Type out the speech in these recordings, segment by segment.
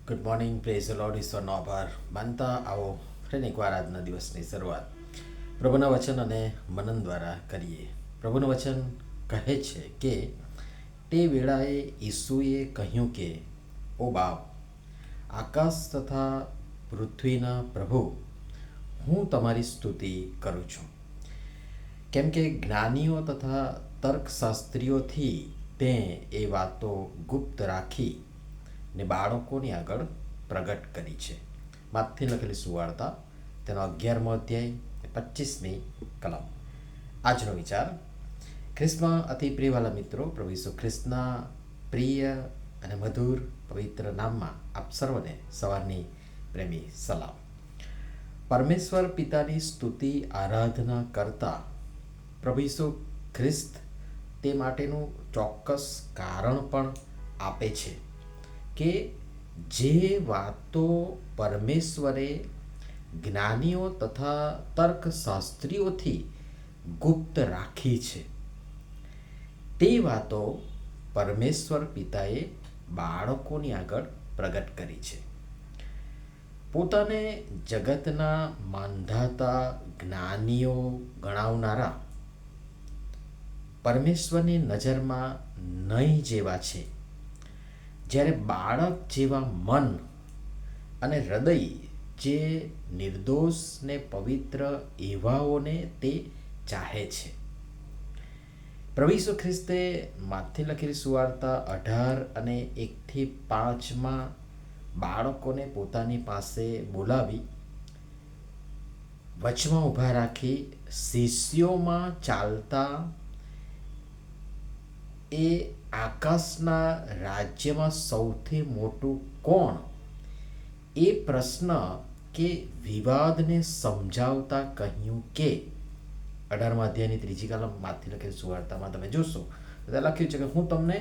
Good morning, praise the Lord, ઈશ્વરનો આભાર માનતા આવો ફરી એકવાર આજના દિવસની શરૂઆત પ્રભુના વચન અને મનન દ્વારા કરીએ. પ્રભુનું વચન કહે છે કે તે વેળાએ ઈસુએ કહ્યું કે, ઓ બાપ, આકાશ તથા પૃથ્વીના પ્રભુ, હું તમારી સ્તુતિ કરું છું, કેમ કે જ્ઞાનીઓ તથા તર્કશાસ્ત્રીઓથી તે એ વાતો ગુપ્ત રાખી ને બાળકોની આગળ પ્રગટ કરી છે. માથથી લખેલી સુવાર્તા તેનો 11મો અધ્યાય 25મી કલમ. આજનો વિચાર. ખ્રિસ્તમાં અતિ પ્રિયવાલા મિત્રો, પ્રભુ ઈસુ ખ્રિસ્તના પ્રિય અને મધુર પવિત્ર નામમાં આપ સર્વને સવારની પ્રેમી સલામ. પરમેશ્વર પિતાની સ્તુતિ આરાધના કરતા પ્રભુ ઈસુ ખ્રિસ્ત તે માટેનું ચોક્કસ કારણ પણ આપે છે કે જે વાતો પરમેશ્વરે જ્ઞાનીઓ તથા તર્કશાસ્ત્રીઓથી ગુપ્ત રાખી છે, તે વાતો પરમેશ્વર પિતાએ બાળકોની આગળ પ્રગટ કરી છે. પોતાને જગતના માંધાતા જ્ઞાનીઓ ગણાવનારા પરમેશ્વરની નજરમાં નહીં જેવા છે, જ્યારે બાળક જેવા મન અને હૃદય જે નિર્દોષ ને પવિત્ર એવાઓને તે ચાહે છે. પ્રભુ ઈસુ ખ્રિસ્તે માથથી લખેલી સુવાર્તા 18 અને 1-5 બાળકોને પોતાની પાસે બોલાવી વચમાં ઊભા રાખી શિષ્યોમાં ચાલતા એ આકાશના રાજ્યમાં સૌથી મોટું કોણ, એ પ્રશ્ન કે વિવાદને સમજાવતા કહ્યું કે 18મા અધ્યાયની 3જી કલમ માથથી લખેલી સુવાર્તામાં તમે જોશો તો ત્યાં લખ્યું છે કે હું તમને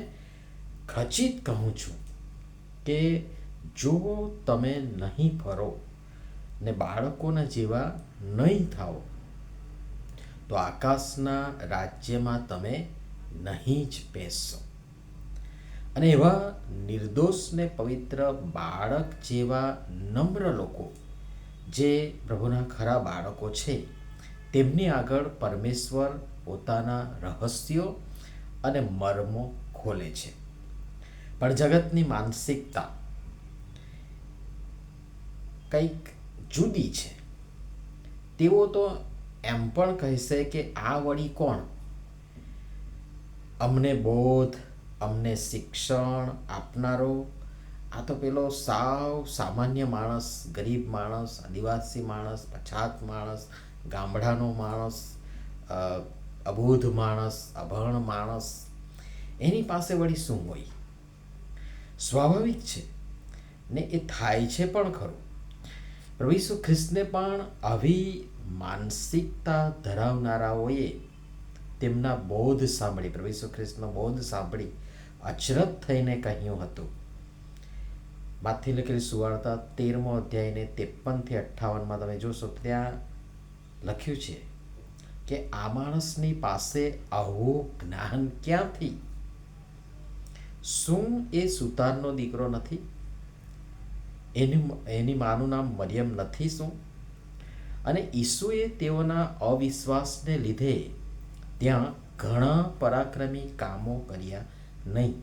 ખચિત કહું છું કે જો તમે નહીં ફરો ને બાળકોના જેવા નહીં થાઓ તો આકાશના રાજ્યમાં તમે નહીં જ બેસશો. અને એવા નિર્દોષ ને પવિત્ર બાળક જેવા નમ્ર લોકો જે પ્રભુના ખરા બાળકો છે, તેમની આગળ પરમેશ્વર પોતાના રહસ્યો અને મર્મો ખોલે છે. પણ જગતની માનસિકતા કંઈક જુદી છે. તેઓ તો એમ પણ કહેશે કે આ વળી કોણ, અમને બોધ, અમને શિક્ષણ આપનારો, આ તો પેલો સાવ સામાન્ય માણસ, ગરીબ માણસ, આદિવાસી માણસ, પછાત માણસ, ગામડાનો માણસ, અબોધ માણસ, અભણ માણસ, એની પાસે વળી શું હોય. સ્વાભાવિક છે ને એ થાય છે પણ ખરું. પ્રભુ ઈસુ ખ્રિસ્તને પણ આવી માનસિકતા ધરાવનારાઓએ તેમના બોધ સાંભળી, પ્રભુ ઈસુ ખ્રિસ્તનો બોધ સાંભળી અચરજ થઈને કહ્યું હતું. માથથી લખેલી સુવાર્તા 13મો અધ્યાયને 53-58 તમે જોશો, ત્યાં લખ્યું છે કે આ માણસની પાસે આવું જ્ઞાન ક્યાંથી? શું એ સુતારનો દીકરો નથી? એની માનું નામ મરિયમ નથી શું? અને ઈસુએ તેઓના અવિશ્વાસને લીધે ત્યાં ઘણા પરાક્રમી કામો કર્યા નહીં.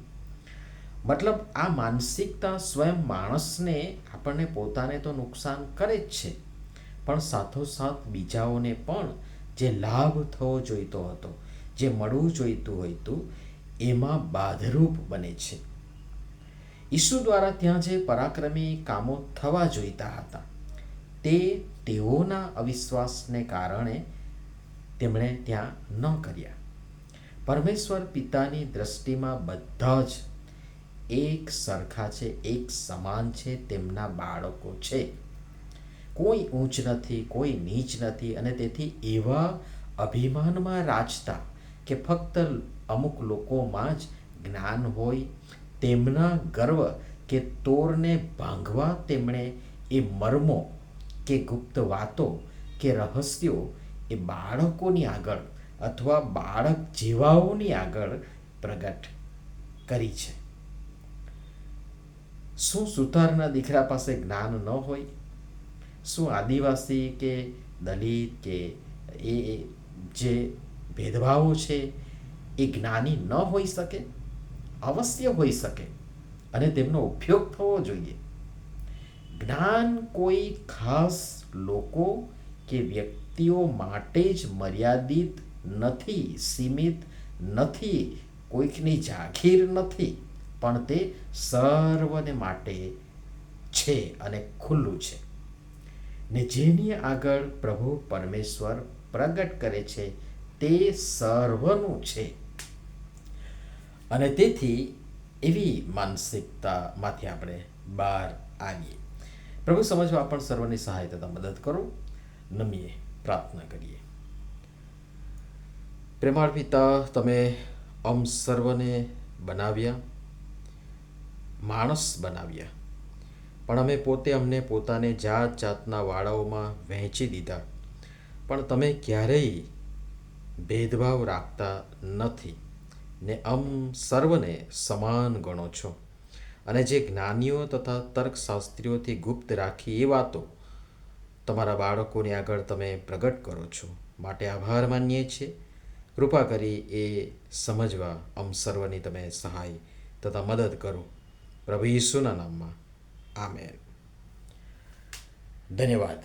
મતલબ આ માનસિકતા સ્વયં માણસને, આપણને પોતાને તો નુકસાન કરે જ છે, પણ સાથોસાથ બીજાઓને પણ જે લાભ થવો જોઈતો હતો, જે મળવું જોઈતું હતું, એમાં બાધરૂપ બને છે. ઈસુ દ્વારા ત્યાં જે પરાક્રમી કામો થવા જોઈતા હતા, તે તેઓના અવિશ્વાસને કારણે તેમણે ત્યાં ન કર્યા. પરમેશ્વર પિતાની દ્રષ્ટિમાં બધા જ એક સરખા છે, એક સમાન છે, તેમના બાળકો છે. કોઈ ઊંચ નથી, કોઈ નીચ નથી. અને તેથી એવા અભિમાનમાં રાજતા કે ફક્ત અમુક લોકોમાં જ જ્ઞાન હોય, તેમના ગર્વ કે તોરને ભાંગવા તેમણે એ મર્મો કે ગુપ્ત વાતો કે રહસ્યો એ બાળકોની આગળ અથવા બાળક જેવાઓની આગળ પ્રગટ કરી છે. શું સુથારના દીકરા પાસે જ્ઞાન ન હોય? શું આદિવાસી કે દલિત કે એ જે ભેદભાવો છે એ જ્ઞાની ન હોઈ શકે? અવશ્ય હોઈ શકે અને તેમનો ઉપયોગ થવો જોઈએ. જ્ઞાન કોઈ ખાસ લોકો કે વ્યક્તિઓ માટે જ મર્યાદિત નથી, સીમિત નથી, કોઈકની જાગીર નથી, પણ તે સર્વને માટે છે અને ખુલ્લું છે. ને જેની આગળ પ્રભુ પરમેશ્વર પ્રગટ કરે છે તે સર્વનું છે. અને તેથી એવી માનસિકતામાંથી આપણે બહાર આવીએ. પ્રભુ સમજવા આપણ સર્વની સહાય તથા મદદ કરો. નમીએ પ્રાર્થના કરીએ. પ્રેમાળ પિતા, તમે સર્વને બનાવ્યા, માણસ બનાવ્યા, પણ અમે પોતે અમને પોતાને જાત જાતના વાળાઓમાં વહેંચી દીધા. પણ તમે ક્યારેય ભેદભાવ રાખતા નથી ને સર્વને સમાન ગણો છો. અને જે જ્ઞાનીઓ તથા તર્કશાસ્ત્રીઓથી ગુપ્ત રાખી એ વાતો તમારા બાળકોની આગળ તમે પ્રગટ કરો છો. માટે આભાર માનીએ છીએ. કૃપા કરી એ સમજવા સર્વની તમે સહાય તથા મદદ કરો. પ્રભુ ઈસુના નામમાં આમેન. ધન્યવાદ.